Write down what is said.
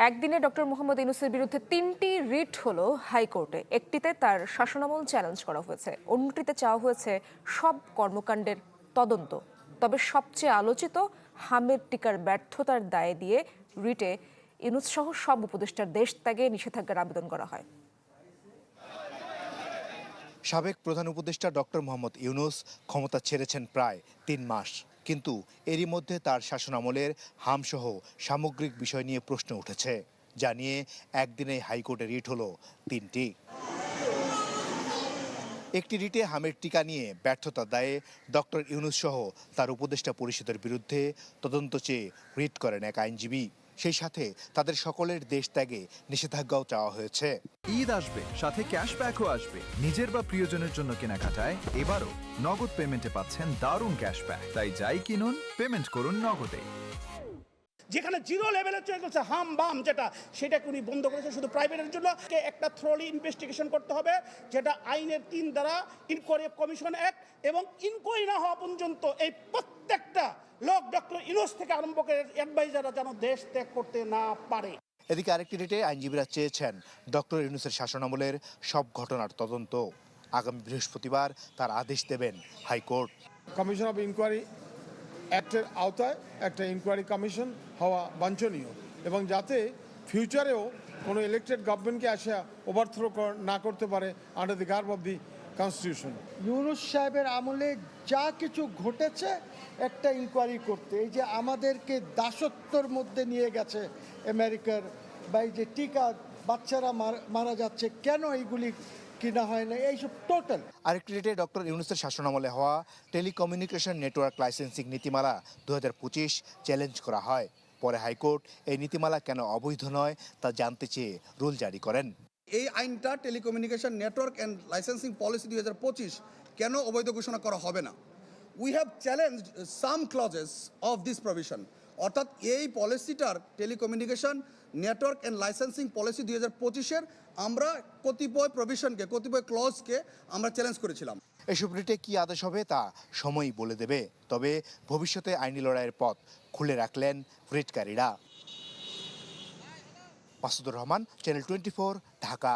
একদিনে ডক্টর মোহাম্মদ ইউনূসের বিরুদ্ধে ৩টি রিট হলো হাইকোর্টে। একটিতে তার শাসনামল চ্যালেঞ্জ করা হয়েছে, অন্যটিতে চাওয়া হয়েছে সব কর্মকাণ্ডের তদন্ত। তবে সবচেয়ে আলোচিত হামের টিকার ব্যর্থতার দায়ে দিয়ে রিটে ইউনূস সহ সব উপদেষ্টার দেশ ত্যাগে নিষেধাজ্ঞার আবেদন করা হয়। সাবেক প্রধান উপদেষ্টা ডক্টর মোহাম্মদ ইউনূস ক্ষমতা ছেড়েছেন প্রায় ৩ মাস, কিন্তু এরই মধ্যে তার শাসনামলের হামসহ সামগ্রিক বিষয় নিয়ে প্রশ্ন উঠেছে, যা নিয়ে একদিনে হাইকোর্টে রিট হলো ৩টি। একটি রিটে হামের টিকা নিয়ে ব্যর্থতার দায়ে ডক্টর ইউনূস সহ তার উপদেষ্টা পরিষদের বিরুদ্ধে তদন্ত চেয়ে রিট করেন এক আইনজীবী। সেই সাথে তাদের সকলের দেশ ত্যাগে নিষেধাজ্ঞাও চাওয়া হয়েছে। ঈদ আসবে, সাথে ক্যাশব্যাকও আসবে। নিজের বা প্রিয়জনের জন্য কেনাকাটায় এবারও নগদ পেমেন্টে পাচ্ছেন দারুণ ক্যাশব্যাক। তাই যাই কিনুন, পেমেন্ট করুন নগদে। যেখানে জিরো লেভেলে চলছে হাম বাম, সেটা উনি বন্ধ করেছে শুধু প্রাইভেটের জন্য। একটা থ্রোলি ইনভেস্টিগেশন করতে হবে, যেটা আইনের 3 ধারা ইনকোয়ারি কমিশন অ্যাক্ট, এবং ইনকোয়ারি না হওয়া পর্যন্ত এই প্রত্যেকটা লোক ডক্টর ইউনূস থেকে আরম্ভ করে অ্যাডভাইজাররা যেন দেশ ত্যাগ করতে না পারে। এদিকে আরেকটি রিটে আইনজীবীরা চেয়েছেন ডক্টর ইউনূসের শাসনামলের সব ঘটনার তদন্ত। আগামী বৃহস্পতিবার তার আদেশ দেবেন হাইকোর্ট। কমিশন অফ ইনকোয়ারি অ্যাক্টের আওতায় একটা ইনকোয়ারি কমিশন হওয়া বাঞ্ছনীয়, এবং যাতে ফিউচারেও কোনো ইলেক্টেড গভর্নমেন্টকে আসা ওভারথ্রো না করতে পারে under the garb of the constitution. Yunus সাহেবের আমলে যা কিছু ঘটেছে একটা ইনকোয়ারি করতে, এই যে আমাদেরকে দাসত্বর মধ্যে নিয়ে গেছে আমেরিকার, বা এই যে টিকা বাচ্চারা মারা যাচ্ছে, কেন এইগুলি কিনা হয় না, এইসব টোটাল। আরেকটি রিটে ডক্টর ইউনূসের শাসনামলে হওয়া টেলিকমিউনিকেশন নেটওয়ার্ক লাইসেন্সিং নীতিমালা 2025 চ্যালেঞ্জ করা হয়। পরে হাইকোর্ট এই নীতিমালা কেন অবৈধ নয় তা জানতে চেয়ে রুল জারি করেন। এই আইনটা telecommunication network and licensing policy 2025 কেন অবৈধ ঘোষণা করা হবে না? We have challenged some clauses of this provision, অর্থাৎ এই পলিসিটার telecommunication network and licensing policy 2025-এর আমরা কতিপয় প্রভিশনকে, কতিপয় ক্লজকে আমরা চ্যালেঞ্জ করেছিলাম। এসব রিটে কি আদেশ হবে তা সময়ই বলে দেবে। তবে ভবিষ্যতে আইনি লড়াইয়ের পথ খুলে রাখলেন রিটকারীরা। মাসুদুর রহমান, চ্যানেল 24, ঢাকা।